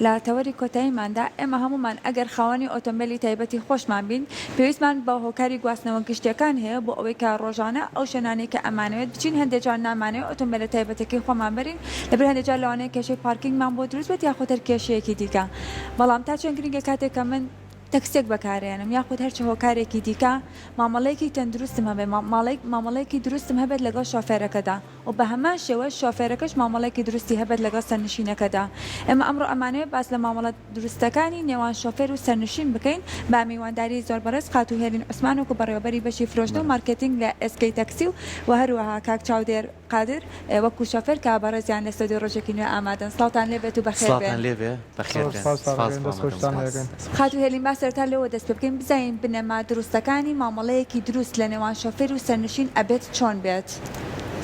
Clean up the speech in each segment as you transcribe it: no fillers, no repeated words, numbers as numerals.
لە تەوەری کۆتاییماندا ئێمە هەمومان ئەگەر خاوەنی ئۆتۆمبیلی تایبەتی خۆشمان بین پێویستمان بە هۆکاری گواستنەوە گشتیەکان هەیە بۆ ئەوەی کە ڕۆژانە ئەو شوێنانەی کە ئەمانەوێت بچین هەندێک جار نامانەوێت ئۆتۆمبیلە تایبەتەکەی خۆمان بەرین لەبەر هەندێک جار لەوانەیە کێشەی پارکینگمان بۆ دروست بێت یاخۆ هەر کێشەیەکی دیکە بەڵام تا چەند گرنگە کاتێک کە من تەکسێک بەکارێنم یاخود هەرچی هۆکارێکی دیکە مامەڵەیەکی تەندروستم هەبێت مامەڵەیەکی دروستم هەبێت لەگەڵ شۆفێرەکەدا و بە هەمان شێوە شۆفێرەکەش مامەڵەیەکی درستی هەبێت لەگەڵ سەرنشینەکەدا ئێمە ئەمڕۆ ئەمانەوێت باس لە مامەڵە دروستەکانی نێوان شۆفێر و سەرنشین بکەین با میوانداری زۆر بەڕێز قاتوهێرین عوسمان و بەڕێوەبەری بەشی فرۆشتن و مارکتینگ لە ئێسکەی تەکسی و هەروەها کاک چاودێر قادر وەکو شۆفێر کە بەڕێزیان لە سەدی ڕۆژێکی نوێ ئامادەن سڵتان لێبێت و بەخێر قاتوهێرین با سەرتا لەوە دەست پێ بکەین بزانین بنەما دروستەکانی مامەڵەیەکی دروست لە نێوان شۆفێر و سەرنشین ئەبێت چۆن بێت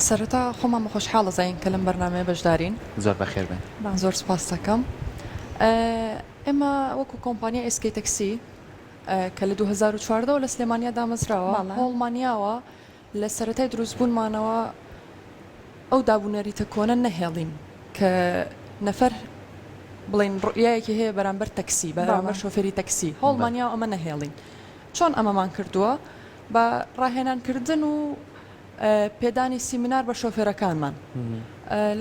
سەرەتا خۆمان خۆشحاڵە زین کە لەم بەرنامەیە بەشدارین زۆر بەخێر بن زۆر سپاس دەکەم ئێمە وەکو کۆمپانیا ئێسکەی تەکسی کە لە 2014 لە سلێمانیا دامەزراوە هەوڵمانیاوە لە سەرەتای دروستبوونمانەوە ئەو دابوونەریتە کۆنە نەهێڵین کە نەفەر بڵین ڕوئیەکی هەیە بەرامبەر تەکسی بەرامبەر شۆفێری تەکسی هەوڵمانیا ئەمە نەهێڵین چۆن ئەمەمان کردووە بە ڕاهێنانکردن و پێدانی سیمینار بە شۆفێرەکانمان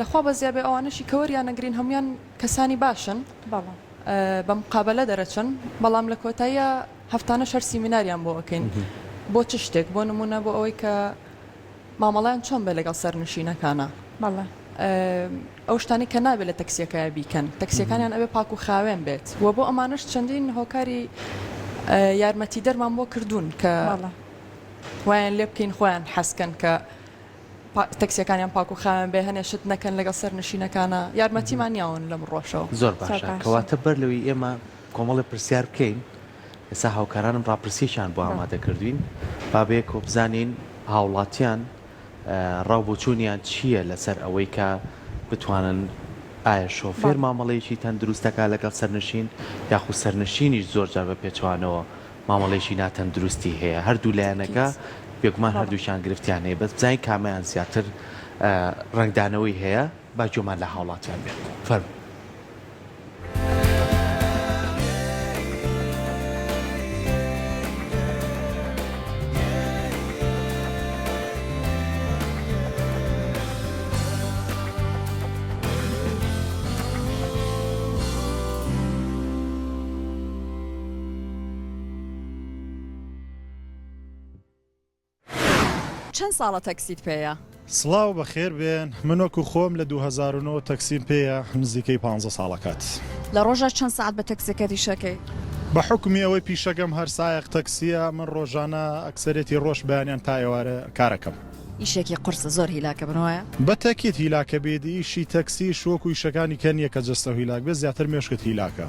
لەخوا بە زیابێ ئەوانشی کەوەریان نەگرین هەمویان کەسانی باشن بە مقابلە دەرەچن بەڵام لە کۆتاییە هەفتانە شەر سیمیناریان بۆ ئەەکەین بۆ چ شتێک بۆ نمونە بۆ ئەوەی کە مامەڵیان چۆن بێ لەگەڵ سەرنشینەکانە ئەو شتانی کە نابێت لە تەکسیەکە بیکەن تەکسیەکانیان ئەوێ پاک و خاوێن بێت وە بۆ ئەمانش چەندین هۆکاری یارمەتی دەرمان بۆ کردوون کە وایان لێ بکەین خۆیان حەسکەن کە تەکسیەکانیان پاک و خاوێن بێ هەنێ شت نەکەن لەگەڵ سەرنشینەکانە یارمەتیمان یاون لەم ڕۆژەوە زۆر باشە کەواتە بەر لەوەی ئێمە کۆمەڵی پرسیار بکەین ئێستا هاوکارانم ڕاپرسیشان بۆ ئامادە کردوین بابێ کۆ بزانین هاوڵاتیان ڕاوبۆچوونیان چییە لەسەر ئەوەی کە بتوانن ئایا شۆفێر مامەڵەیەکی تەندروستەکە لەگەڵ سەرنشین یاخود سەرنشینیش زۆر جار بە پێچوانەوە مامەڵەیەکی ناتەندروستی هەیە هەردوو لایەنەکە بێگومان هەردووشان گرفتیان هەیە بەس بزانین کامیان زیاتر ڕنگدانەوەی هەیە با جۆمان لە هاوڵاتیان بێت فەرموو چەند ساڵە تەکسیت پێەیە؟ سڵاو بەخێر بێن منۆکو خۆم لە 2009 تەکسیم پێیە نزیکەی 15 ساڵەکەت لە ڕۆژە چەند سعات بە تەکسەکەتی شەکەی؟ بە حکمی ئەوەی پیشەکەم هەر سایق تەکسیە من ڕۆژانە ئەکسەرێتی ڕۆژ بەیانیان تا ئێوارە کارەکەم ئیشێکی قرسە زۆر هیلاکە بنوایە؟ بە تەکیت هیلاکە بێدی ئیشی تەکسی شۆک و ئیشەکانی کەنیە کە جەستە هیلاک بێت زیاتر مێشکت هیلاکە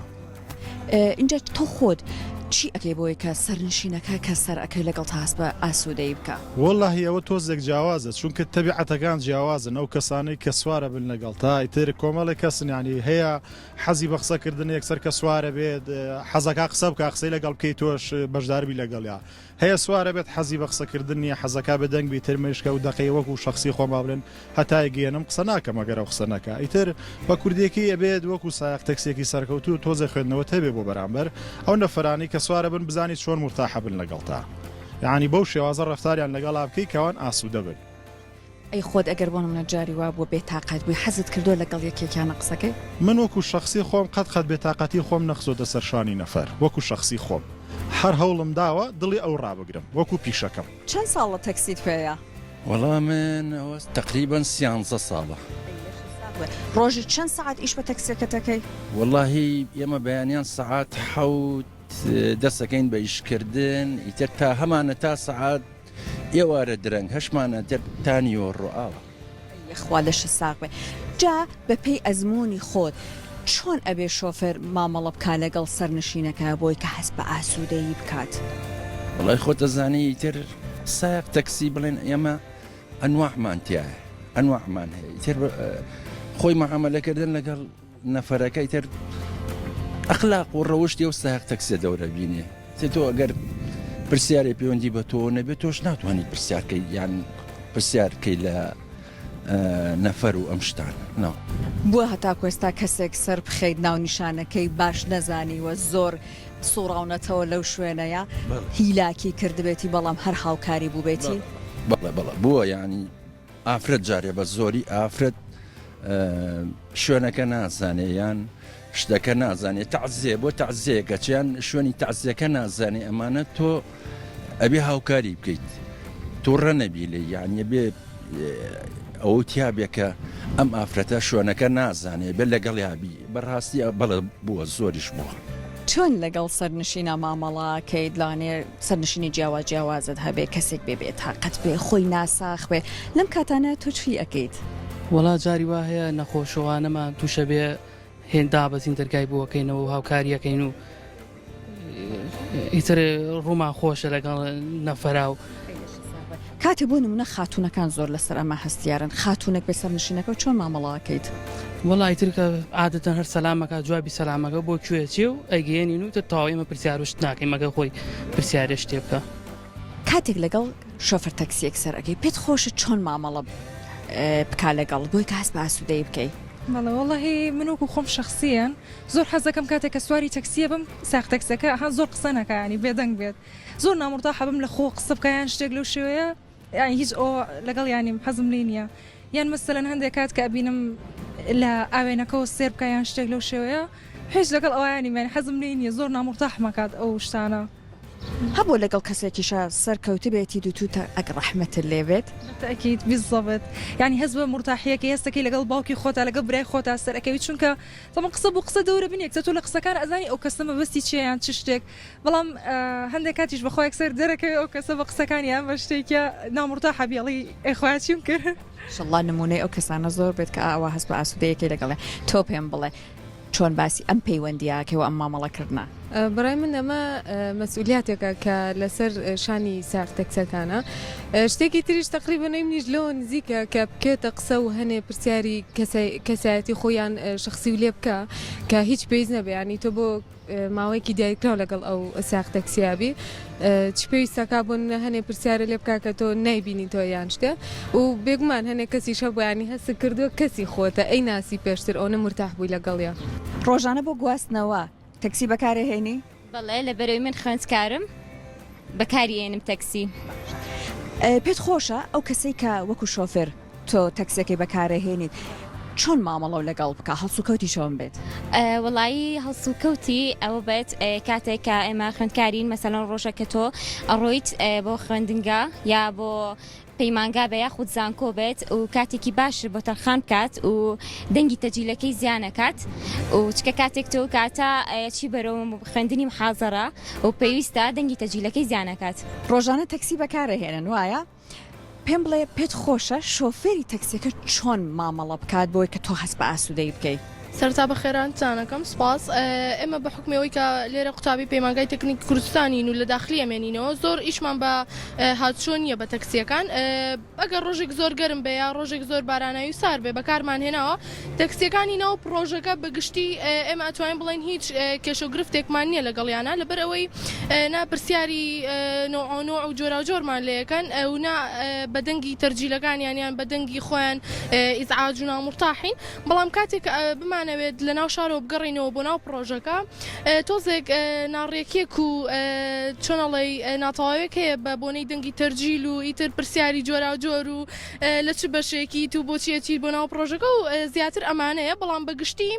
اینجا تۆ خۆت چی ئەەکەی بۆی کە سەرنشینەکە کە سەر ئەەکەی لەگەڵ تاس بە ئاسوودەی بکە وەڵڵاهی ئەوە تۆزێک جیاوازە چونکە تەبیعەتەکان جیاوازن ئەو کەسانەی کە سوارە بن لەگەڵ تا ئیتر کۆمەڵی کەسنیانی هەیە حەزی بە قسەکردن یەکسەر کە سوارە بێت حەزەکە قسە بکە قسەی لەگەڵ بکەی تۆش بەشداربی لەگەڵیا هەیە سوارە بێت حەزی بە قسەکردن نیە حەزەکە بەدەنگ بیتر مشکە و دەقەی وەکو شخصی خۆم بڵێن هەتای گەێنم قسە ناکەم ئەگەر ئەو قسە نەکە ئیتر بە کوردێکی ئەبێت وەکو سایق تەکسێکی سەرکەوتو تۆزە خوێندنەوە هەبێ بۆ بەرامبەر ئەو نەفرانی کە سوارە بن بزانی چۆن مرتاحە بن لەگەڵ تا یعنی بەو شێوازە ڕفتاریان لەگەڵ بکەی کەوان ئاسوودە بن ئەی خۆت ئەگەر بۆ منە جاری وا بۆ بێتاقەت بووی حەزت کردو لەگەڵ یەکێکیانە قسەکەی من وەکو شخصی خۆم قەت بێتاقەتی خۆم نەخزۆتە سەرشانی نەفەر وەکو شخصی خۆم هەر هەوڵم داوە دڵی ئەو ڕابگرم وەکو پیشەکەم چەند ساڵە تەکسیت پێەیە؟ وەڵام من تقریبا 13 ساڵە ڕۆژی چەند سعات ئیش بە تەکسیەکەتەکەی؟ واللهی ئێمە بەیانیان سعات حەوت دەستەکەین بە ئیشکردن ئیتر تا هەمانە تا سعات ئێوارە درەنگ هەشمانە تانی وەڕۆئاوە خوا لەش ساق بێ جا بەپێی ئەزمموی خۆت چۆن ئەبێ شۆفێر مامەڵە بکە لەگەڵ سەرنشینەکە بۆی کە هەست بە ئاسوودەیی بکات وڵای خۆتە زانی ئیتر سایق تەکسی بڵێن ئێمە ئەنواعمان تایە ئەنواعمان هەیە ئیتر خۆی مەعامەلەکردن لەگەڵ نەفەرەکە ئیتر ئەخلاق و ڕەوشتی ئەو سایق تەکسیە دەورە بینێ تۆ ئەگەر پرسیارێ پەیوەندی بە تۆ نەبێت تۆش ناتوانیت پرسیارکەی یان پرسیارکەی لە نەفەر و ئەم شتان ناو بووە هەتا کوێستا کەسێک سەر بخەیت ناو نیشانەکەی باش نەزانی وە زۆر سوڕاونەتەوە لەو شوێنەیە هیلاکی کردبێتی بەڵام هەر هاوکاری بوو بێتی بەڵێ بووە ینی ئافرەت جارێ بە زۆری ئافرەت شوێنەکە نازانێ یان شتەکە نازانێت تەعزیێ بۆ تەعزیەکە چیان شوێنی تەعزیەکە نازانێ ئەمانە تۆ ئەبێ هاوکاری بکەیت تۆ ڕەنەبی لێ یانە بێ ئەو تیابێکە ئەم ئافرەتە شوێنەکە نازانێ بێت لەگەڵ یابی بەڕاستی بەڵێ بووە زۆریش بووە چۆن لەگەڵ سەرنشینە مامەڵاکەیت لانێ سەرنشینی جیاوازت هەبێ کەسێک بێت تااقەت بێ خۆی ناساخ بێ لەم کاتانە تۆ چی ئەەکەیت وڵا جاری وا هەیە نەخۆشەوانەمان تووشە بێ هێندا بەزین دەرگای بووەکەینەوە و هاوکاریەکەین و ئیتر ڕوومان خۆشە لەگەڵ نەفەرا و کاتێ بۆ نمونە خاتونەکان زۆر لەسەر ئەمە هەستیارن خاتونێک بە سەرنشینەکە چۆن مامەڵاکەیت وڵی ترکە عادەتەن هەر سەلامەکە جوابی سەلامەکە بۆ کوێچێ و ئەگەێنین و تر تاوایمە پرسیارشت ناکەین مەگە خۆی پرسیارە شتێ بکە کاتێک لەگەڵ شۆفەر تەکسیەک سەر ئەەکەی پێت خۆشە چۆن مامەڵە بکا لەگەڵ بۆی کاس بە ئاسوودەی بکەیت بەڵێ وەڵی منوکو خۆم شخصیان زۆر حەزەکەم کاتێک کە سواری تەکسیە بم ساختەکسەکە هەن زۆر قسە نەکەیانی بێدەنگ بێت زۆر نامڕتا بم لە خۆ قسە بکەیان شتێک لەو شێوەیە یانی هیچ ئەو لەگەڵ ینیم حەزم لێ نییە یان مەسەلەن هەندێک کات کە ئەبینم لە ئاوێنەکەەوە سێر بکەیان شتێک لەو شێوەیە هیچ لەگەڵ ئەویانی مێن حەزم لێ نییە زۆر نامڕتا مەکات ئەو شتانە هەبوو لەگەڵ کەسێکیشە سەرکەوتە بێتی دوتوتە ئەگە ڕەحمەتت لێبێت تأكيد بالضبط يعني هەزبە مرتاحیەکە هێستەکەی لەگەڵ باوکی خۆتا لەگەڵ برای خۆتا سەرەکەوی چونکە تەمە قسە بۆ قسە دەورە بنیەک تۆ لە قسەکان ئەزانی ئەو کەسەمە بەستی چیان چ شتێک بەڵام هەندێک کاتیش بەخۆ یەکسەر دەرەکەوی ئەو کەسە بە قسەکانیان بە شتێکە نامڕتاح بیڵی ئەخوای چیم کرد شڵا نمونەی ئەو کەسانە زۆر بێت کە ئاوا هەست بە ئاسوودەیەکی لەگەڵێ تۆ پێم بڵێ چۆن باسی ئەم پەیوەندیاکەوە ئەم مامەڵەکردنا بەڕای من ئەمە مەسئولیاتێکە کە لەسەر شانی ساختەکسەکانە شتێکی تریش تقریبەنەی منیش لەوە نزیکە کە بکێتە قسە و هەنێ پرسیاری کەسایەتی خۆیان شخصی و لێ بکە کە هیچ پێویست نەبێ ینی تۆ بۆ ماوەیەکی دیاریکراو لەگەڵ ئەو ساختەکسیابی چ پێویستەکە بۆ هەنێ پرسیارە لێ بکە کە تۆ نایبینی تۆ یان شتێ و بێگومان هەنێک کەسی شە بۆیانی هەست کردووە کەسی خۆتە ئەی ناسی پێشتر ئەو نەمرتاح بووی لەگەڵیە ڕۆژانە بۆ گواستنەوە تەکسی بەکارهێنی بەڵێ لە بەرەوەی من خوێندکارم بەکارهێنم تەکسی پێت خۆشە ئەو کەسەی کە وەکو شۆفێر تۆ تەکسەکەی بەکارەهێنیت چۆن مامەڵە و لەگەڵ بکە هەڵسوکەوتی چۆن بێت وڵایی هەڵسوکەوتی ئەوە بێت کاتێک کە ئێمە خوێندکارین مەسەلەن ڕۆژەکە تۆ ئەڕۆیت بۆ خوێندنگا یا بۆ پەیمانگا بە یاخود زانکۆ بێت و کاتێکی باش بۆ تەرخان بکات و دەنگی تەجیلەکەی زیانەکات و چکە کاتێک تۆ کاتە چی بەرەوە خوێندنی محازەرە و پێویستە دەنگی تەجیلەکەی زیانەکات ڕۆژانە تەکسی بەکارەهێنن وایە پێم بڵێ پێت خۆشە شۆفێری تەکسیەکە چۆن مامەڵە بکات بۆی کە تۆ هەست بە ئاسوودەی بکەیت سەرتا بە خێرانتانەکەم سپاس ئێمە بە حکمەوەی کە لێرە قوتابی پەیمانگای تەکنیک کوردستانین و لە داخلی ئەمێنینەوە زۆر ئیشمان بە هاتچۆ نییە بە تەکسیەکان ئەگەر ڕۆژێک زۆر گەرم بێ یا ڕۆژێک زۆر باراناوی سار بێ بەکارمان هێناوە تەکسیەکانی ناو پرۆژەکە بەگشتی ئێمە ئەتوانین بڵێن هیچ کێشەگرفتێکمان نییە لەگەڵیانە لەبەر ئەوەی ناپرسیاری نۆع و جۆرا جۆرمان لەیەکەن ئەو بەدەنگی تەرجیلەکانیانیان بەدەنگی خۆیان ئیزعاج و نامڕتاحین بەڵام کاتێک بمانەوێت لە ناو شارەوە بگەڕینەوە بۆ ناو پرۆژەکە تۆزێک ناڕێکێک و چۆنەڵی ناتەواوێک هەیە بە بۆنەی دەنگی تەرجیل و ئیتر پرسیاری جۆرا جۆر و لە چ بەشێکی تو بۆ چیەتی بۆ ناو پرۆژەکە و زیاتر ئەمانەیە بەڵام بەگشتی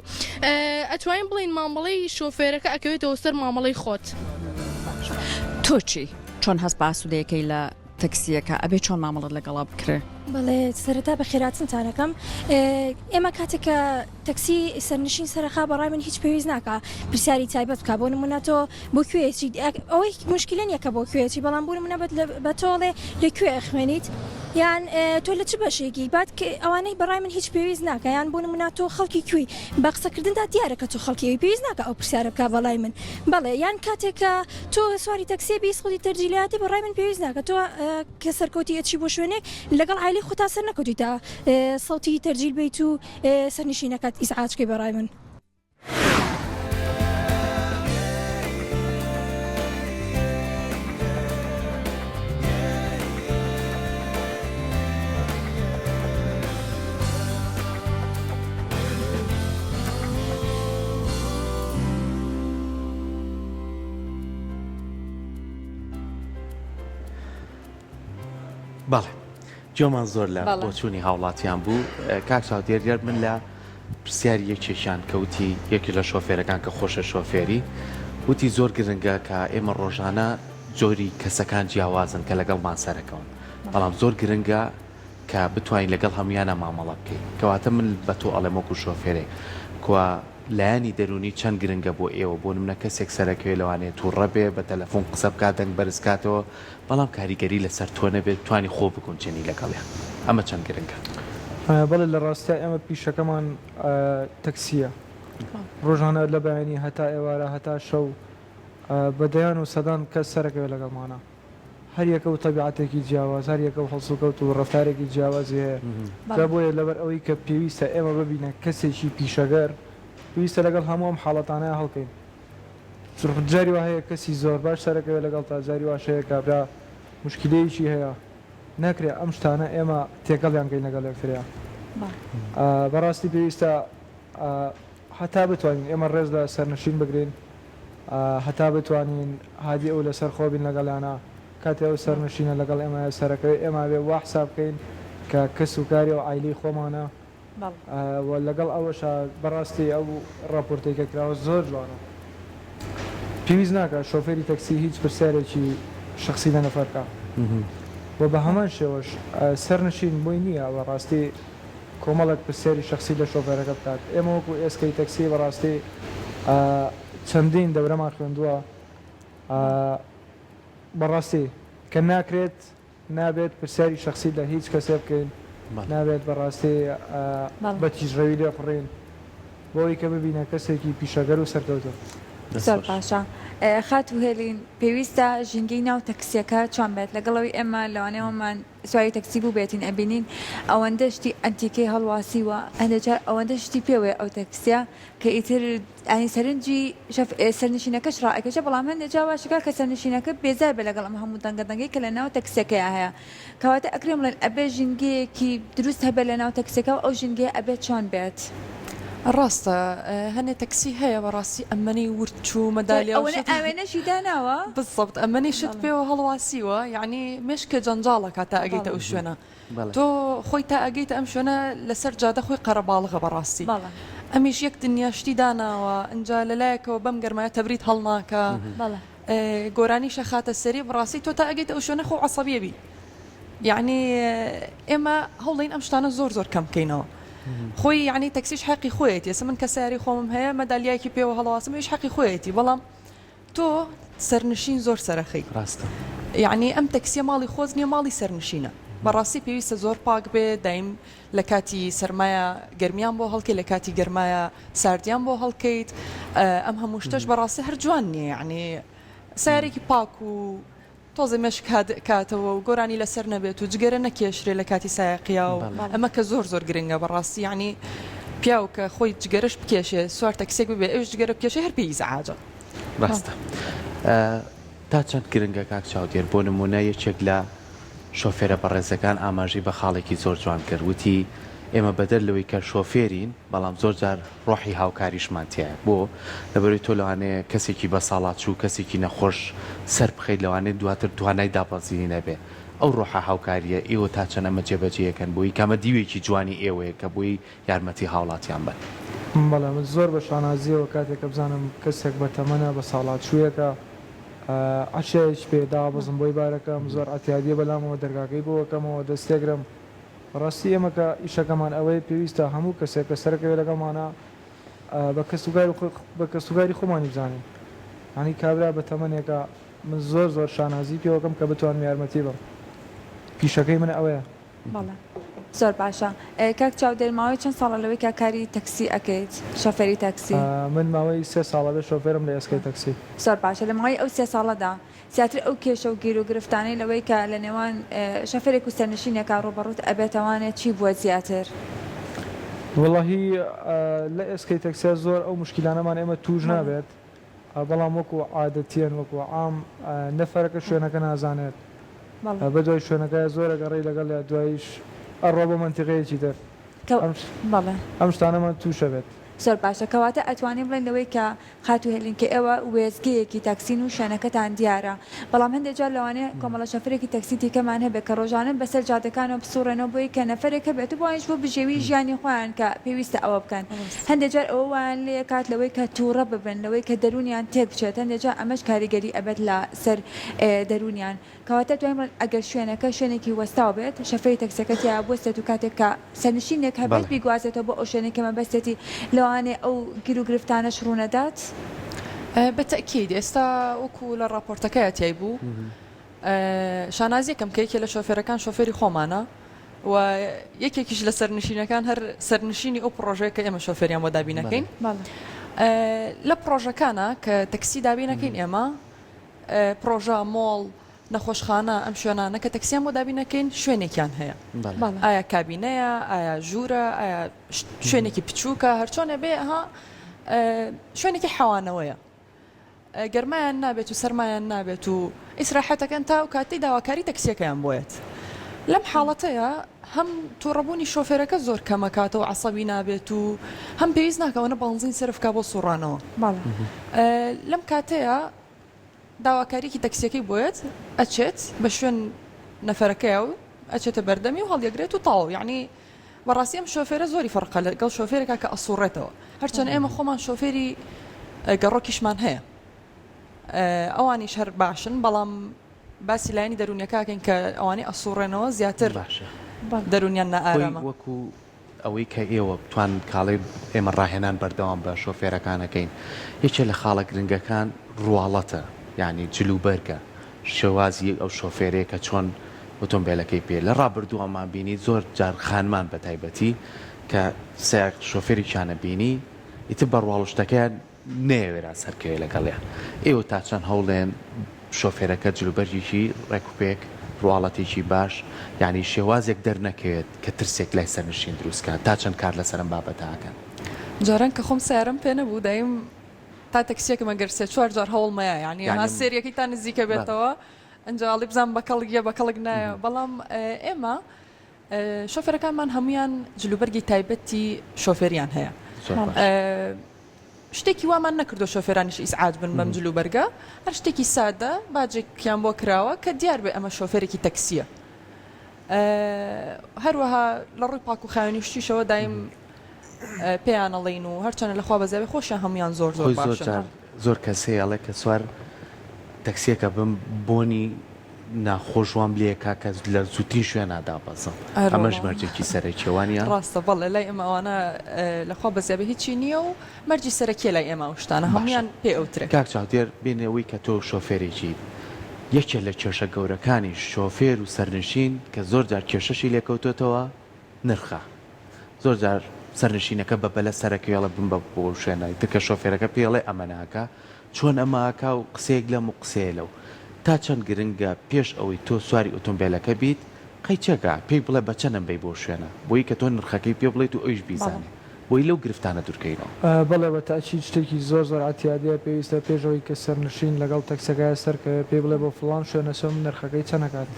ئەتوانین بڵین مامەڵەی شۆفێرەکە ئەکەوێتەوە سەر مامەڵەی خۆت تۆ چی چۆن هەست بە ئاسوودەیەکەی لە تەکسیەکە ئەبێ چۆن مامەڵت لەگەڵا بکرێ بەڵێ سەرەتا بە خێراتنتانەکەم ئێمە کاتێکە تەکسی سەرنشین سەرخا بەڕای من هیچ پێویست ناکە پرسیاری تایبەت بکە بۆ نمونەتۆ بۆ کوێچی ئەوەی مشکلێن یەکە بۆ کوێچی بەڵام بوون منە بە تۆڵێ لەکوێ خوێنیت یان تۆ لە چ بەشێکی بعد ئەوانەی بەڕای من هیچ پێویست ناکە یان بوون مناتۆ خەڵکی کوێی بە قسەکردندا دیارەکە تۆ خەڵکی پێویست ناکە ئەو پرسیارە بکە بەڵای من بەڵێ یان کاتێکە تۆ سواری تەکسی بیسخودی تەرجیلاتی بەڕای من پێویست ناکە تۆ کە سەرکەوتی ئەچی بۆ شوێنێک لەگەڵ عایلی خۆتا سەر نەکەوتی تا سەوتی تەرجیل بیت و سەرنشینەکەت ئیزعاجکەی بەڕای من بەڵێ جۆمان زۆر لە بەڵێ. بۆچوونی هاوڵاتیان بوو کاک چاودێر من لە پرسیاری یەکێکیان کەوتی یەکی لە شۆفێرەکان کە خۆشە شۆفێری وتی زۆر گرنگە کە ئێمە ڕۆژانە جۆری کەسەکان جیاوازن کە لەگەڵمان سەرەکەون بەڵام زۆر گرنگە کە بتوانین لەگەڵ هەمویانە مامەڵە بکەین کەواتە من بە تۆ ئەڵێمەکو شۆفێرێ کووا لایانی دەرونی چەند گرنگە بۆ ئێوە بۆ نمونە کەسێک سەرەکەوێ لەوانێت تووڕە بێ بە تەلەفۆن قسە بکات دەنگ بەرزکاتەوە بەڵام کاریگەری لەسەر تۆ نەبێت توانی خۆ بگونجێنی لەگەڵیان ئەمە چەند گرنگە بەڵێ لە ڕاستە ئێمە پیشەکەمان تەکسیە ڕۆژانە لە بەیانی هەتا ئێوارە هەتا شەو بەدەیان و سەدان کەس سەرەکەوێ لەگەڵمانە هەر یەکە و تەبیعەتێکی جیاواز هەر یەکە و هەڵسوکەوت و ڕەفتارێکی جیاوازی هەیە جا بۆیە لەبەر ئەوەی کە پێویستە ئێمە ببینە کەسێکی پیشەگەر پێویستە لەگەڵ هەموو ئەم حاڵەتانەیە هەڵکەین جاری وا هەیە کەسی زۆر باش سەرەکەوێ لەگەڵ تا جاری واشەیە کابرا مشکلەیەکی هەیە ناکرێت ئەم شتانە ئێمە تێکەڵیان کەین لەگەڵ یەکتریا بەڕاستی پێویستە هەتا بتوانین ئێمە ڕێز لە سەرنشین بگرین هەتا بتوانین هادی ئەو لەسەر خۆبین لەگەڵیانە کاتی ئەو سەرنشینە لەگەڵ ئێمە سەرەکەی ئێمە بێ وا حساب بکەین کە کەس و کاری و عیلی خۆمانە لەگەڵ ئەوەشە بەڕاستی ئەو ڕاپۆرتێکە کراوە زۆر جوانە پێویست ناکە شۆفێری تەکسی هیچ پرسیارێکی شخصی لە نەفەرکە و بە هەمان شێوەش سەرنشین بۆی نییە بەڕاستی کۆمەڵک پرسیاری شخصی لە شۆفێرەکە بکات ئێمە وەکو ئێسکەی تەکسی بەڕاستی چەندین دەورەمان خوێندووە بەڕاستی کە ناکرێت نابێت پرسیاری شخصی لە هیچ کەسێ بکەین نابێت بەڕاستی بە تیژڕەوی لێ فڕین بۆی کە ببینە کەسێکی پیشەگەر و سەرکەوتە زۆر باشە خات و هێلین پێویستە ژینگەی ناو تەکسیەکە چۆن بێت لەگەڵەوەی ئێمە لەوانەیەوەمان سواری تەکسی بوو بێتین ئەبینین ئەوەندە شتی ئەنتیکەی هەڵواسیوە هەندێکجار ئەوەندە شتی پێوێ ئەو تەکسیە کە ئیتر ئەنی سەرنجی سەرنشینەکەش ڕائەکەشە بەڵام هەندێک واشەکە کە سەرنشینەکە بێزار بێ لەگەڵ ئەم هەموو دەنگەدەنگەی کە لە ناو تەکسیەکەی هەیە کەواتە ئەکرێم بڵێن ئەبێ ژینگەیەکی دروست هەبێت لە ناو تەکسیەکە و ئەو ژینگەیە ئەبێت چۆن بێت ڕاستە هەنێ تەکسی هەیە بەڕاستی ئەمەنی ورچ و مەدالیا ئەوێنەشی داناوە بزەبت ئەمەنی شت پێوە هەڵواسیوە یعنی مشکە جەنجاڵەکە تا ئەگەیتە ئەو شوێنە تۆ خۆی تا ئەگەیتە ئەم شوێنە لەسەر جادە خۆی قەرەباڵغە بەڕاستی ئەمیش یەک دنیاشتی داناوە ئەجا لەلایەکەوە بەم گەرمایە تەبریت هەڵناکە گۆرانی شەخاتە سەری بڕاستی تۆ تا ئەگەیتە ئەو شوێنە خۆ عەسەبیە بی یعنی ئێمە هەوڵین ئەم شتانە زۆر زۆر کەم بکەینەوە خۆی یعنی تەکسیش حەقی خۆیەتی ئێستا من کە سیاری خۆمم هەیە مەدالیایەکی پێوە هەڵەواسم هیچ حەقی خۆیەتی بەڵام تۆ سەرنشین زۆر سەرەخەی ڕاستە یعنی ئەم تەکسیە ماڵی خۆز نییە ماڵی سەرنشینە بەڕاستی پێویستە زۆر پاک بێ دایم لە کاتی سەرمایە گەرمیان بۆ هەڵکەی لە کاتی گەرمایە ساردیان بۆ هەڵکەیت ئەم هەموو شتەش بەڕاستی هەر جوان نییە یعنی سیارێکی پاک و تۆزە مەشک کاتەوە و گۆرانی لەسەر نەبێت و جگەرە نەکێشرێ لە کاتی سایقیا و ئەمە کە زۆر زۆر گرنگە بەڕاستی یعنی پیاو کە خۆی جگەرش بکێشێ سوار تەکسێک ببێ ئەوش جگەرە بکێشێ هەر پێی زەعاجە ڕاستە تا چەند گرنگە کاک چاودێر بۆ نمونە یەکێک لە شۆفێرە بەڕێزەکان ئاماژەی بە خاڵێکی زۆر جوان کرد وتی ئێمە بەدەر لەوەی کە شۆفێرین بەڵام زۆر جار ڕۆحی هاوکاریشمان تایە بۆ لەبەرەوەی تۆ لەوانەیە کەسێکی بە ساڵات چوو کەسێکی نەخۆش سەر بخەیت لەوانێت دواتر توانای داپەزینی نەبێ ئەو ڕۆحە هاوکاریە ئێوە تا چەند ئەمە جێبەجێیەکەن بۆی کامە دیوێکی جوانی ئێوەیە کە بۆی یارمەتی هاوڵاتیان بن بەڵام من زۆر بە شانازیەوە کاتێک کە بزانم کەسێک بە تەمەنە بە ساڵات چوویەکە عشەیەک پێدا بزم بۆی بارەکەم زۆر ئەتیادیە بەلامەوە دەرگاکەی بۆەکەمەوە دەستێگرم ڕاستی ئێمە کە ئیشەکەمان ئەوەی پێویستە هەموو کەسێک کە سەرەکەوێ لەگەڵمانە بە کەسوگاری خۆمانی بزانین هەنی کابرا بە تەمەنێکە من زۆر زۆر شانازی پێوەکەم کە بتوانم یارمەتی بم پیشەکەی من ئەوەیە زۆر باشە کاک چاودێر ماوەی چەند ساڵە لەوەی کە کاری تەکسی ئەەکەیت شۆفێری تەکسی من ماوەی 3 ساڵە بێ شۆفێرم لە ئێسکەی تەکسی زۆر باشە لە ماوەی ئەو 3 ساڵەدا زیاتر ئەو کێشە و گیر و گرفتانەی لەوەی کە لە نێوان شەفێرێک و سەرنشینێکا ڕوبەڕوت ئەبێتەوانێت چی بووە زیاتر وڵڵاهی لە ئێسکەی تەکسیا زۆر ئەو مشکلانەمان ئێمە توش نابێت بەڵام وەکو عادەتیان وەکو عام نەفەرەکە شوێنەکە نازانێت بە دوای شوێنەکە زۆرە گەڕی لەگەڵ دوایش ئەڕۆ بە منتیقەیەکی تر ئەم شتانەمان تووشە بێت زۆر باشە کەواتە ئەتوانین بڵێن لەوەی کە خاتو هێلین کە ئێوە وێزگەیەکی تاکسین و شوێنەکەتان دیارە بەڵام هەندێک جار لەوانەیە کۆمەڵە شەفرێکی تەکسی دیکەمان هەبێت کە ڕۆژانە بەسەر جادەکانەوە بسوڕێنەوە بۆی کە نەفرێکە بێت بۆیش بۆ بژێوی ژیانی خۆیان کە پێویستە ئەوە بکەن هەندێک جار ئەوە وان لێ کات لەوەی کە تووڕە ببن لەوەی کە دەرونیان تێک بچێت هەندێک جار ئەمەش کاریگەری ئەبێت لە سەر دەرونیان کەواتە دوای ئەگەر شوێنەکە شوێنێکی وەستاو بێت شەفەی تەکسەکەت یا بۆستێت و کاتێک کە سەرنشینێک هەبێت بیگوازێتەوە بۆ ئەو شوێنێکە مەبەستێتی لەوانێ ئەو گیر و گرفتانەش ڕوونەدات بەتەکید ئێستا وەکو لە ڕاپۆرتەکەی تای بوو شانازیەکەم کەیکێ لە شۆفێرەکان شۆفێری خۆمانە و یەکێکیش لە سەرنشینەکان هەر سەرنشینی ئەو پرۆژەیە کە ئێمە شۆفێریان بۆ دابینەکەین لە پرۆژەکانە کە تەکسی دابینەکەین ئێمە پرۆژە مۆڵ نەخۆشخانە ئەم شوێنانە کە تەکسیان بۆ دابینەکەین شوێنێکیان هەیە ئایا کابینەیە ئایا ژوورە ئایا شوێنێکی بچووکە هەرچۆنە بێ ها شوێنێکی حەوانەوەیە گەرمایان نابێت و سەرمایان نابێت و ئیسراحەتەکەن تا و کاتی داواکاری تەکسیەکەیان بۆیت لەم حاڵەتەیە هەم تووڕەبوونی شۆفێرەکە زۆر کەمەکاتەوە عەسەبی نابێت و هەم پێویست ناکەونە بەنزین سرفکە بۆ سوڕانەوە لەم کاتەیە داواکاریکی تەکسیەکەی بۆیت ئەچێت بە شوێن نەفەرەکەی و ئەچێتە بەردەمی و هەڵیەگرێت و تاو یعنی بەڕاستی ئەم شۆفێرە زۆری فەرقە لەگەڵ شۆفێرێکە کە ئەسوڕێتەوە هەرچەندە ئێمە خۆمان شۆفێری گەڕۆکیشمان هەیە ئەوانیش هەر باشن بەڵام باسی لایەنی دەرونیەکەکەین کە ئەوانەی ئەسوڕێنەوە زیاتر باشە دەرونیان نائارامە وەکو ئەوەی کە ئێوە بتوان کاڵی ئێمە ڕاهێنان بەردەوام بە شۆفێرەکانەکەین یەکێ لە خاڵە گرنگەکان ڕواڵەتە یعنی جلوبەرگە شێوازی ئەو شۆفێرەیە کە چۆن ئۆتۆمبیلەکەی پێ لە ڕابردووەمان بینی زۆر جار خانمان بە تایبەتی کە سایق شۆفێریشانە بینی ئیتر بەڕواڵشتەکەیان نێوێرا سەرکەوێ لەگەڵیان ئێوە تا چەند هەوڵێن شۆفێرەکە جلوبەرجیشی ڕێکوپێک ڕواڵەتێکی باش یعنی شێوازێک دەرنەکەوێت کە ترسێک لای سەرنشین دروستکە تا چەند کار لەسەرم بابەتاکەن جاران کە خۆم سیارم پێ نەبوو دایم تا تەکسیەکە مەگەر سێ چوار جار هەوڵمەیە یعنی ها سێریەکەی تا نزیکە بێتەوە ئەنجاڵی بزان بەکەڵگیە بەکەڵک نایە بەڵام ئێمە شۆفێرەکانمان هەمویان جلوبەرگی تایبەتی شۆفێریان هەیە شتێکی وامان نەکردو شۆفێرانیش ئیسعاج بن بەم جلوبەرگە هەر شتێکی سادە باجێکیان بۆ کراوە کە دیار بێ ئەمە شۆفێرێکی تەکسیە هەروەها لە ڕووی پاک و خاوێنی شتیشەوە دایم پێیانەڵین و هەرچەنە لەخوا بەزیابێ خۆشیان هەمویان زۆر زۆر باشن زۆر کەسەیەڵێ کە سوار تەکسیەکە بم بۆنی ناخۆشوان لێکا کە لە زووتی شوێنادا بەزم ئەمەش مەرجێکی سەرەکیوانیان ڕاستە بەڵێ لای ئەمەوانە لەخوا بەزیابێ هیچی نییە و مەرجی سەرەکیە لای ئێمە شتانە هەمویان پێ ئەوترێ کاک چاودێر بینەوەی کە تۆ شۆفێرێکی یەکێ لە کێشە گەورەکانی شۆفێر و سەرنشین کە زۆر جار کێشەشی لێکەوتێتەوە نرخە زۆر جار سەرنشینەکە بەبەلە سەرەکەوێڵە بم بە بۆ شوێنای تکە شۆفێرەکە پێڵێ ئەمەناکە چۆن ئەماکە و قسەیەک لەم و قسێ لەو تا چەند گرنگە پێش ئەوەی تۆ سواری ئۆتۆمبیلەکە بیت قەیچەکە پێی بڵێ بە چەندم بی بۆ شوێنە بۆی کە تۆ نرخەکەی پێ بڵێت و ئەویش بیزانێ بۆی لەو گرفتانە دوورکەینەوە بەڵێ بە تاچی شتێکی زۆر زۆر ئاتیادەیە پێویستە پێشەوەی کە سەرنشین لەگەڵ تەکسەکەی سەرکە پێ بڵێ بۆ فڵان شوێنە سۆم نرخەکەی چەنەکات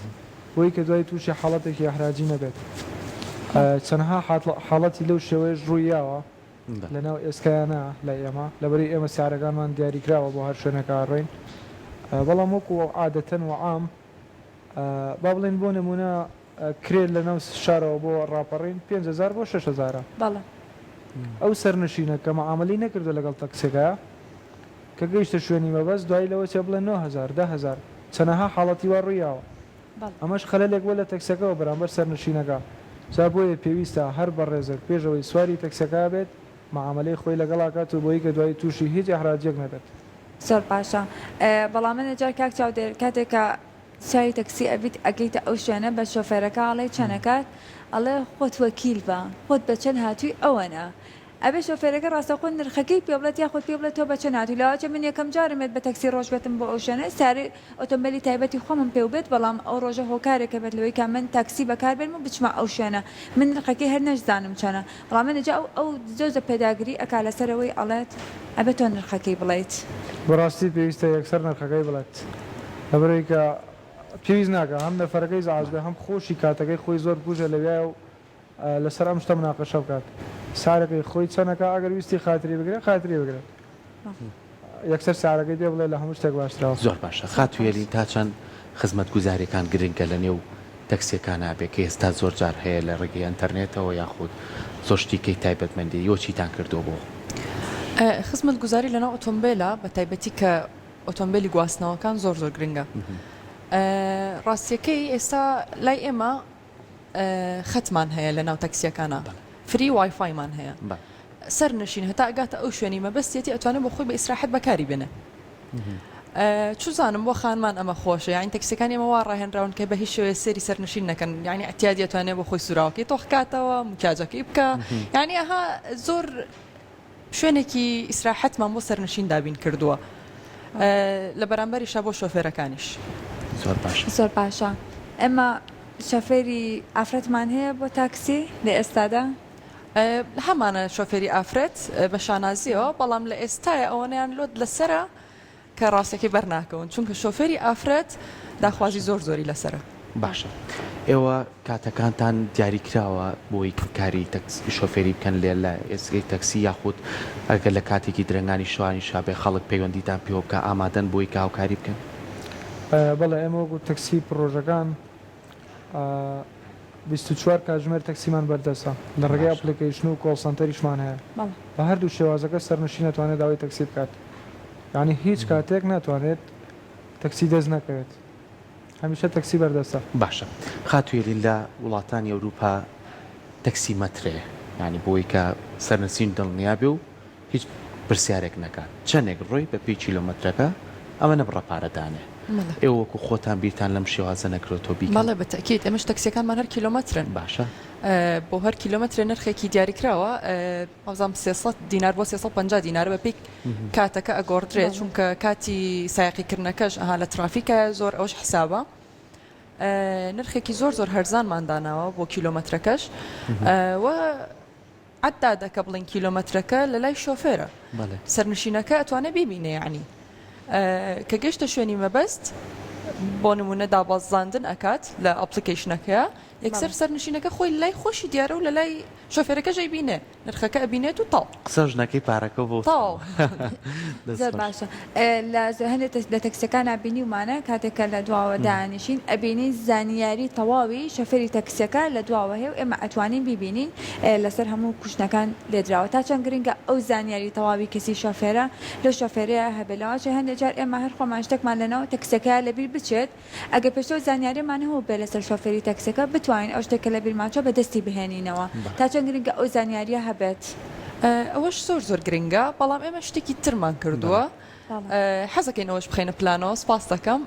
بۆی کە دوای تووشی حاڵەتێکی ئەحراجی نەبێت چەندها حاڵەتی لەو شێوەیەش ڕوویاوە لەناو ئێسکایانە لە ئێمە لەبەری ئێمە سیارەکانمان دیاریکراوە بۆ هەر شوێنەکە ڕێین بەڵام وەکو عادەتەن و عام با بڵێن بۆ نمونە کرێت لە ناو شارەوە بۆ ڕاپەڕین 5,000 بۆ 6,000 ئەو سەرنشینە کە مەعامەلی نەکردو لەگەڵ تەکسەکە کە گەیشتە شوێنی مەبەست دوای لەوە چێ بڵێن 9,000 10,000 چەنەها حاڵەتی وا ڕوویاوە ئەمەش خەلەلێک بۆ لە تەکسەکەەوە بەرامبەر سەرنشینەکە جا بۆیە پێویستە هەر بەڕێزێک پێشەوەی سواری تەکسەکە بێت مەعامەلەی خۆی لەگەڵاکات و بۆی کە دوای تووشی هیچ ئەحراجێک نەبێت زۆر باشە بەڵام من جار کاک چاودێر کاتێکە سواری تەکسی ئەبیت ئەگەیتە ئەو شوێنە بە شۆفێرەکە ئەڵێ چەنەکات ئەڵێ خۆت وەکیل بە خۆت بە چەند هاتووی ئەوەنە ئەبێ شۆفێرەکە ڕاستەخۆ نرخەکەی پێ بڵێت یاخۆت پێ بڵێت تۆ بە چەند هاتووی لەواچە من یەکەم جارمێت بە تەکسی ڕۆژ بێتم بۆ ئەو شوێنە ساری ئۆتۆمبیلی تایبەتی خۆمم پێ بێت بەڵام ئەو ڕۆژە هۆکارێکە بێت لەوەی کە من تاکسی بەکاربێنم و بچمە ئەو شوێنە من نرخەکەی هەر نەشزانم چەنە بەڵام من جا ئەو جۆزە پێداگری ئەکا لەسەرەوەی ئەڵێت ئەبێت تۆ نرخەکەی بڵێیت بەڕاستی پێویستە یەکسەر نرخەکەی بڵێت لەبەرەوەی کە پێویست ناکە هەم نەفەرەکەی زعاج بێ هەم خۆشی کاتەکەی خۆی زۆر بوژە لەوێ و لەسەر ئەم شتە مناقەشە بکات سارەکەی خۆی چەنەکە ئەگەر ویستی خاتری بگرێت خاتری بگرێت یەکسەر سارەکەی دێ بڵێ لە هەموو شتێک باشتراوە. زۆر باشە خاتوێلی تا چەند خزمەت گوزاریەکان گرنگە لە نێو تەکسیەکان نابێت کە ئێستا زۆر جار هەیە لە ڕێگەی ئینتەرنێتەوە یاخود زۆر شتێکی تایبەتمەندی یۆچیتان کردو بۆ خزمەت گوزاری لەناو ئۆتۆمبیلە بە تایبەتی کە ئۆتۆمبیلی گواستنەوەکان زۆر گرنگە. ڕاستیەکەی ئێستا لای ئێمە خەتمان هەیە لە ناو تەکسیەکانە فری وایفایمان هەیە سەر نشین هەتا ئەگاتە ئەو شوێنی مەبەستێتی ئەتوانێت بۆ خۆی بە ئیسراحەت بەکاری بێنێ. چزانم بۆ خانمان ئەمە خۆشە یانی تەکسیەکانی ئەمە وا ڕاهێنراون کە بە هیچ شێوەیە سێری سەرنشین نەکەن یعنی ئەتیادی ئەتوانێت بۆ خۆی سوراوەکەی تۆخکاتەوە مکاجەکەی بکە یعنی ئەها زۆر شوێنێکی ئیسراحەتمان بۆ سەرنشین دابین کردووە لە بەرامبەریشە بۆ شۆفێرەکانیش. زۆر باشە زۆر باشە. ئەمە شەفێری ئافرەتمان هەیە بۆ تاکسی لە ئێستادا؟ هەمانە شۆفێری ئافرەت بە شانازیەوە بەڵام لە ئێستاە ئەوەیان لۆت لەسرە کە ڕاستەکەی بەرناکەون چونکە شۆفێری ئافرەت داخوازی زۆری لەسرە. باشە ئێوە کاتەکانتان دیاریکراوە بۆی کاری شۆفێری بکەن لێ لە ئێسگەی تەکسی یاخود ئەگەر لە کاتێکی درنگانی شوانی شابێ خەڵک پەیوەندیتان پێوە بکە ئامادەن بۆی کاوکاری بکەن؟ بەڵێ ئێمە وەکو تەکسی پرۆژەکان 24 کاتژمێر تەکسیمان بەردەسە لە ڕێگەی ئەپلیکیشن و کۆڵسەنتەریشمان هەیە بە هەردوو شێوازەکە سەرنشین ناتوانێت داوای تەکسی بکات یعنی هیچ کاتێک ناتوانێت تەکسی دەست نەکەوێت هەمیشە تەکسی بەردەسە. باشە خاتوێلی لە وڵاتانی ئەوروپا تەکسی مەترێ ینی بۆی کە سەرنشین دڵنیا بێ و هیچ پرسیارێک نەکات چەندێک ڕۆی بە پێی کیلۆمەترەکە ئەمە نەبڕە پارەدانێ ئێوە وەکو خۆتان بیرتان لەم شێوازە نەکرێتەوە بیکەن. بەڵێ بەتەکیت ئەمەش تەکسیەکانمان هەر کیلۆمەترن. باشە بۆ هەر کیلۆمەترە نرخێکی دیاریکراوە ئەوزام 300 دینار بۆ 350 دینار بە پێی کاتەکە ئەگۆڕدرێت چونکە کاتی سایقیکردنەکەش ئەها لە ترافیکە زۆر ئەوش حسابە نرخێکی زۆر هەرزانمانداناوە بۆ کیلۆمەترەکەش و عەددا دەکە بڵین کیلۆمەترەکە لە لای شۆفێرە سەرنشینەکە ئەتوانێت ببینێ یعنی کە گەشتە شوێنی مەبەست بۆ نمونە دابازاندن ئەکات لە ئەپلیکیشنەکە یەکسەر سەرنشینەکە خۆی لای خۆشی دیارە و لە لای شۆفێرەکە ژەی بینێ نرخەکە ئەبینێت و تاو قسەژنەکەی پارەکە بۆ تاو زۆر باشە هەندێک لە تەکسیەکان ئابینی ومانە کاتێکە لە دواوە دانیشین ئەبینی زانیاری تەواوی شەفێری تەکسیەکە لە دواوە هەیە و ئێمە ئەتوانین ببینین لەسەر هەموو کوشتەکان لێدراوە تا چەند گرنگە ئەو زانیاری تەواوی کەسی شۆفێرە لە شۆفێرەیە هەبێلەوەچ هەندێک جار ئێمە هەر خۆمان شتێکمان لەناو تەکسیەکە لەبیر بچێت ئەگە پێشەوە زانیاریمان هەوو بێ لەسەر شۆفێری تەکسیەکە بتوانین ئەو شتێکە لە بیرماچۆ بەدەستی بهێنینەوە تا چەند گرنگە ئەو زانیاریە هەبێت. ئەوەش زۆر گرنگە بەڵام ئێمە شتێکی ترمان کردووە حەزەکەین ئەوەش بخەینە پلانەوە سپاس دەکەم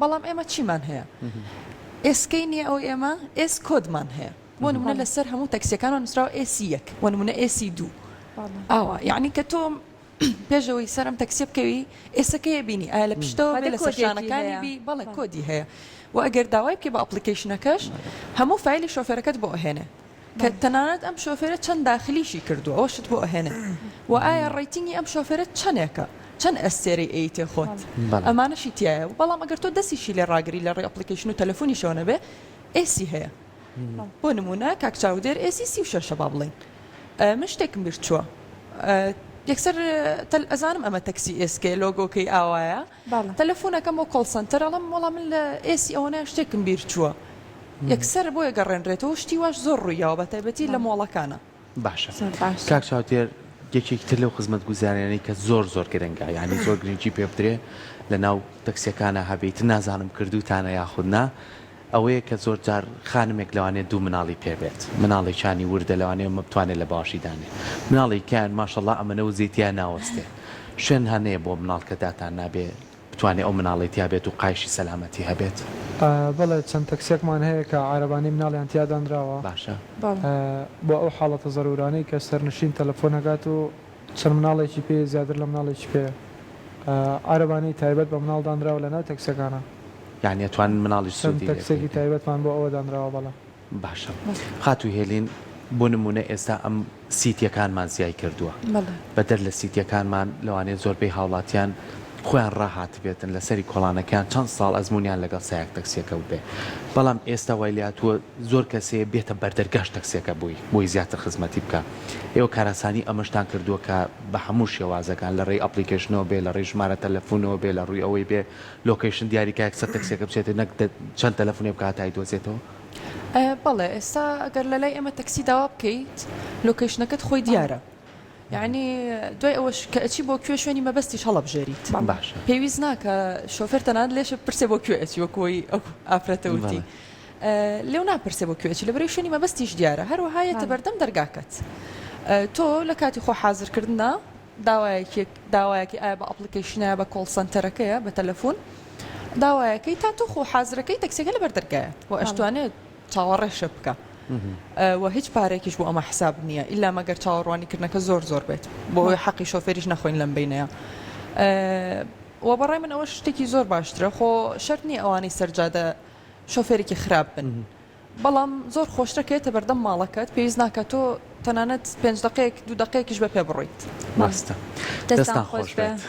بەڵام ئێمە چیمان هەیە ئێسکەی نییە ئەو ئێمە ئێس کۆدمان هەیە بۆ نمونە لەسەر هەموو تەکسیەکانمان نووسراوە AC1 بۆ نمونە AC2 ئاوە یعنی کە تۆ پێشەوەی سەرم تەکسی بکەوی ئێسەکەی بینی ئایا لە پشتەوە بێ لە سەرشانەکانی بی بەڵێ کۆدی هەیە و ئەگەر داوای بکە بە ئەپلیکیشنەکەش هەموو فایلی شۆفێرەکەت بۆ ئەهێنێ کە تەنانەت ئەم شۆفێرە چەند داخلیشی کردو ئەوشت بۆ ئەهێنێ و ئایا ڕیتینگی ئەم شۆفێرە چەندێکە چەند ئەستێری ئەیتێ خۆت ئەمانەشی تایە و بەڵام ئەگەر تۆ دەستیشی لێ ڕاگری لە ڕێ ئەپلیکیشن و تەلەفۆنیشەوە نەبێ AC هەیە بۆ نمونە کاک چاودێر AC 36 با بڵین من شتێکم بیر چووە یەکسەر ئەزانم ئەمە تەکسی ئێسکێ لۆگۆکەی ئاوایە تەلەفۆنەکەم بۆ کۆڵ سنتەر ئەڵم وەڵام من لە AC ئەوەنە شتێکم بیر چووە یەکسەر بۆیە گەڕێنرێتەوە شتی واش زۆر ڕوویاوە بە تایبەتی لە مۆڵەکانە. باشە کاک چاودێر یەکێک تر لەو خزمەت گوزارێنەی کە زۆر گرنگە یعنی زۆر گرنگی پێ بدرێ لە ناو تەکسیەکانە هەبێت نازانم کردوتانە یاخودنا ئەوەیە کە زۆر جار خانمێک لەوانێت دوو مناڵی پێبێت مناڵێکانی وردە لەوانەیە مە بتوانێت لە باشیدانێ مناڵێکیان ماشەڵڵا ئەمەنە و زیتیان ناوەستێ شوێن هەنەیە بۆ مناڵکەداتان نابێ بتوانێت ئەو مناڵێتیا بێت و قایشی سەلامەتی هەبێت. بەڵێ چەند تەکسێکمان هەیە کە عارەبانی مناڵیان تیادانراوە باشە بۆ ئەو حاڵەتە زەرورانەی کە سەرنشین تەلەفۆنەکات و چەند مناڵێکی پێ زیاتر لە مناڵێکی پێ عارەبانی تایبەت بە مناڵدانراوە لە ناو تەکسەکانە یعنی ئەتوان مناڵی سوودی تەکسێکی تایبەتمان بۆ ئەوە دانراوە بەڵە. باشە خاتووی هێلین بۆ نمونە ئێستا ئەم سیتیەکانمان زیای کردووە بەدەر لە سیتیەکانمان لەوانێت زۆربەی هاوڵاتیان خۆیان ڕاهات بێتن لەسەری کۆڵانەکان چەند ساڵ ئەزمونیان لەگەڵ سایەک تەکسیەکە بێ بەڵام ئێستا وایلاتوە زۆر کەسێ بێتە بەردەرگاش تەکسیەکە بۆی زیاتر خزمەتی بکە ئێوە کارەسانی ئەمەشتان کردووە کە بە هەموو شێوازەکان لە ڕێی ئەپلیکیشنەوە بێ لە ڕێی ژمارە تەلەفۆنەوە بێ لە ڕووی ئەوەی بێ لۆکیشن دیاریکە یەکسەر تەکسیەکە بچێتە نەک چەند تەلەفۆنێ بکاتای دۆزێتەوە بەڵێ ئێستا ئەگەر لە لای ئێمە تەکسی داوا بکەیت لۆکیشنەکەت خۆی دیارە یعنی دوای ئەوەش کە ئەچی بۆ کوێ شوێنی مەبەستیش هەڵەبژێریت باشە پێویست ناکە شۆفێر تەنان لێشە پرسێ بۆ کوێ ئەچی وەکۆی ئەو ئافرەتەوتی لێو ناپرسێ بۆ کوێچی لە بەرەی شوێنی مەبەستیش دیارە هەروەهایەتە بەردەم دەرگاکەت تۆ لە کاتی خۆ حازرکردنا داوایەکی ئایا بە ئەپلیکیشنە بە کۆڵ سنتەرەکەیە بە تەلەفۆن داوایەکەی تا تۆ خۆ حازرەکەی تەکسیەکە لە بەردەرگایە و ئەشتوانێت چاوەڕێشە بکە و هیچ پارێکیش بۆ ئەمە حساب نییە ئیلا مەگەر چاوەڕوانیکردنەکە زۆر بێت بۆ ئەوی حەقی شۆفێریش نەخۆین لەم بینەیە و بەڕای من ئەوە شتێکی زۆر باشترە خۆ شەرت نییە ئەوانەی سەرجادە شۆفێرێکی خراپ بن بەڵام زۆر خۆشتەکەێتە بەردەم ماڵەکەت پێویست ناکە تۆ تەنانەت 5 دقەیەک 2 دقەیەکیش بە پێ بڕۆیت ماستە دەستان خۆش بێت